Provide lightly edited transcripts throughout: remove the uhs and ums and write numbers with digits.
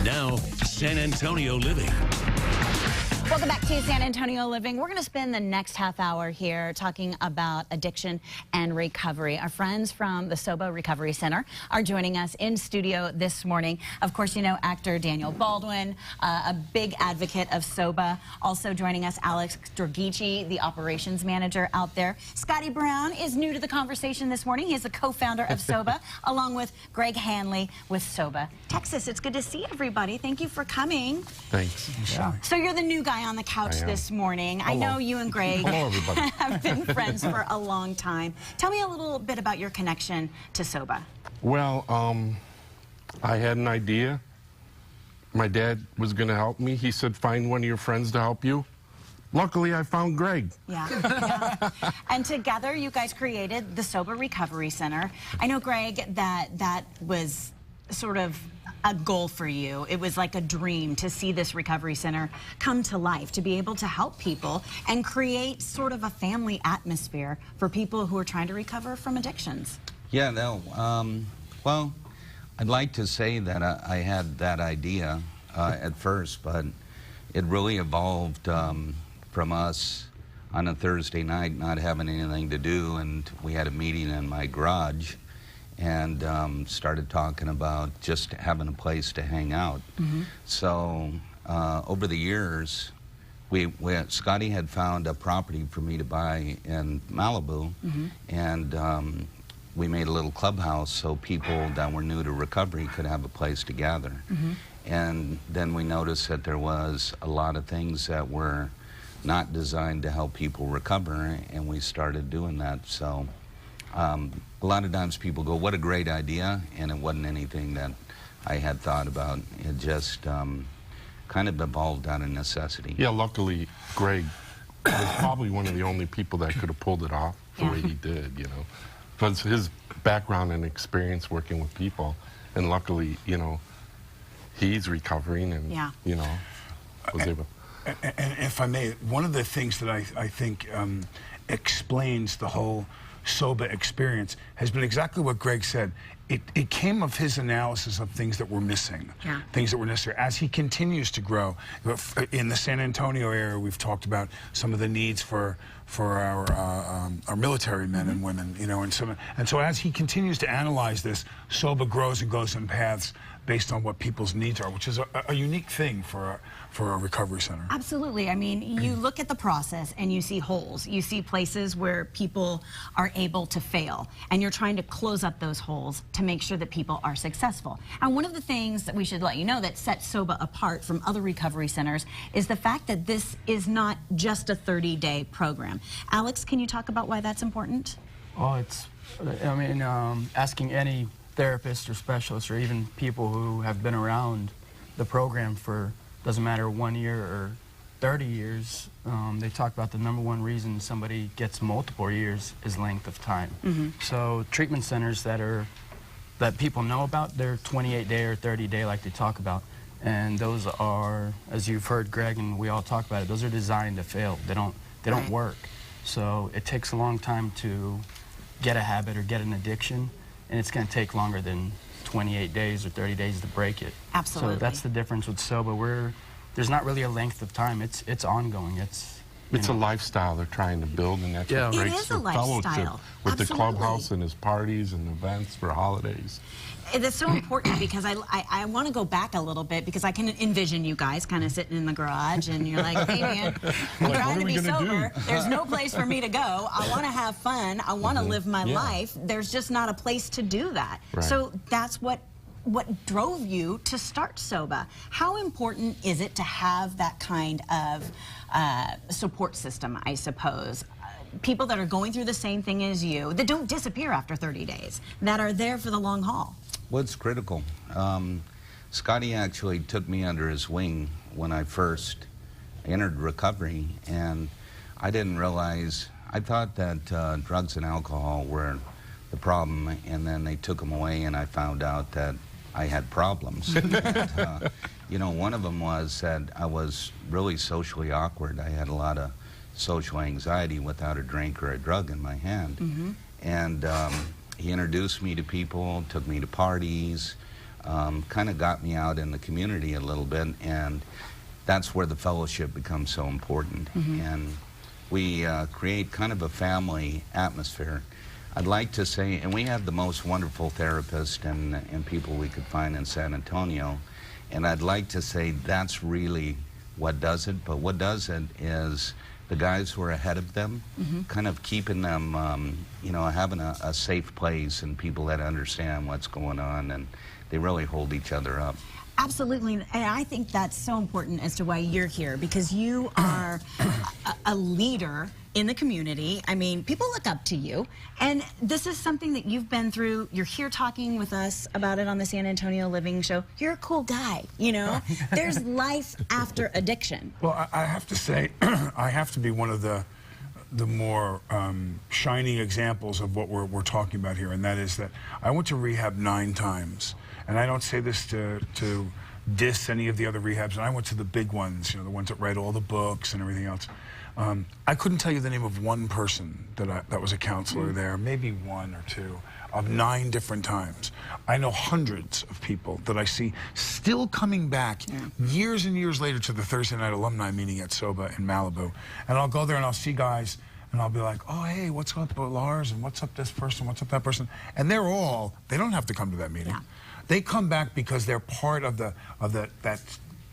And now, San Antonio Living. Welcome back to San Antonio Living. We're going to spend the next half hour here talking about addiction and recovery. Our friends from the SOBA Recovery Center are joining us in studio this morning. Of course, you know actor Daniel Baldwin, a big advocate of SOBA. Also joining us, Alex Drogici, the operations manager out there. Scotty Brown is new to the conversation this morning. He is the co-founder of SOBA, along with Greg Hanley with SOBA Texas. It's good to see everybody. Thank you for coming. Thanks. Yeah. So you're the new guy on the couch this morning. Hello. I know you and Greg have been friends for a long time. Tell me a little bit about your connection to SOBA. Well, I had an idea. My dad was going to help me. He said, find one of your friends to help you. Luckily, I found Greg. Yeah. And together, you guys created the SOBA Recovery Center. I know, Greg, that was sort of a goal for you. It was like a dream to see this recovery center come to life, to be able to help people and create sort of a family atmosphere for people who are trying to recover from addictions. Yeah, no, well, I'd like to say that I had that idea at first, but it really evolved from us on a Thursday night not having anything to do, and we had a meeting in my garage and started talking about just having a place to hang out. So over the years, Scotty had found a property for me to buy in Malibu, and we made a little clubhouse so people that were new to recovery could have a place to gather. And then we noticed that there was a lot of things that were not designed to help people recover, and we started doing that. So a lot of times people go, what a great idea, and it wasn't anything that I had thought about. It just kind of evolved out of necessity. Yeah, luckily, Greg was probably one of the only people that could have pulled it off the way he did, you know. Because his background and experience working with people, and luckily, you know, he's recovering and, you know, was able. And if I may, one of the things that I think explains the whole SOBA experience has been exactly what Greg said. It came of his analysis of things that were missing, things that were necessary. As he continues to grow, in the San Antonio area, we've talked about some of the needs for our military men and women, you know, and so as he continues to analyze this, SOBA grows and goes in paths based on what people's needs are, which is a unique thing for a recovery center. Absolutely. I mean, you look at the process and you see holes. You see places where people are able to fail, and you're trying to close up those holes to make sure that people are successful. And one of the things that we should let you know that sets SOBA apart from other recovery centers is the fact that this is not just a 30-day program. Alex, can you talk about why that's important? Oh, it's, I mean, asking any therapist or specialist or even people who have been around the program for, doesn't matter, 1 year or 30 years, they talk about the #1 reason somebody gets multiple years is length of time. So treatment centers that people know about, they're 28-day or 30-day like they talk about. And those are, as you've heard Greg and we all talk about it, those are designed to fail. They don't work. So it takes a long time to get a habit or get an addiction, and it's going to take longer than 28 days or 30 days to break it. Absolutely. So that's the difference with SOBA. There's not really a length of time. It's ongoing. It's a lifestyle they're trying to build, and that's what breaks the fellowship with the clubhouse and his parties and events for holidays. That's so important because I want to go back a little bit because I can envision you guys kind of sitting in the garage and you're like, hey man, I'm trying to be sober. There's no place for me to go. I want to have fun. I want to live my life. There's just not a place to do that. So that's what drove you to start SOBA. How important is it to have that kind of support system, I suppose? People that are going through the same thing as you, that don't disappear after 30 days, that are there for the long haul. Well, it's critical. Scotty actually took me under his wing when I first entered recovery, and I didn't realize, I thought that drugs and alcohol were the problem, and then they took them away and I found out that I had problems. And, you know, one of them was that I was really socially awkward. I had a lot of social anxiety without a drink or a drug in my hand. And he introduced me to people, took me to parties, kind of got me out in the community a little bit, and that's where the fellowship becomes so important. And we create kind of a family atmosphere. I'd like to say, and we have the most wonderful therapists and people we could find in San Antonio, and I'd like to say that's really what does it, but what does it is the guys who are ahead of them, kind of keeping them, you know, having a safe place and people that understand what's going on, and they really hold each other up. Absolutely, and I think that's so important as to why you're here, because you are a leader in the community. I mean, people look up to you, and this is something that you've been through. You're here talking with us about it on the San Antonio Living Show. You're a cool guy, you know? There's life after addiction. Well, I have to say, I have to be one of the more shining examples of what we're talking about here, and that is that I went to rehab 9 times. And I don't say this to diss any of the other rehabs, and I went to the big ones, you know, the ones that write all the books and everything else. I couldn't tell you the name of one person that was a counselor there, maybe 1 or 2, of 9 different times. I know hundreds of people that I see still coming back years and years later to the Thursday night alumni meeting at SOBA in Malibu. And I'll go there and I'll see guys, and I'll be like, oh, hey, what's up, Lars, and what's up this person, what's up that person? And they don't have to come to that meeting. Yeah. They come back because they're part of that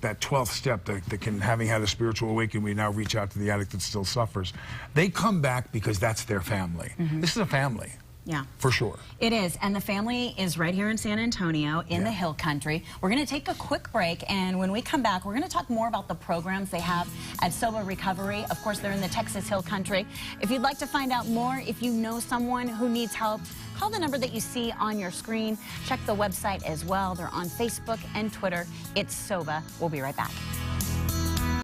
12th step that can, having had a spiritual awakening, we now reach out to the addict that still suffers. They come back because that's their family. This is a family. Yeah. For sure. It is, and the family is right here in San Antonio, in the Hill Country. We're going to take a quick break, and when we come back, we're going to talk more about the programs they have at SOBA Recovery. Of course, they're in the Texas Hill Country. If you'd like to find out more, if you know someone who needs help, call the number that you see on your screen. Check the website as well. They're on Facebook and Twitter. It's SOBA. We'll be right back.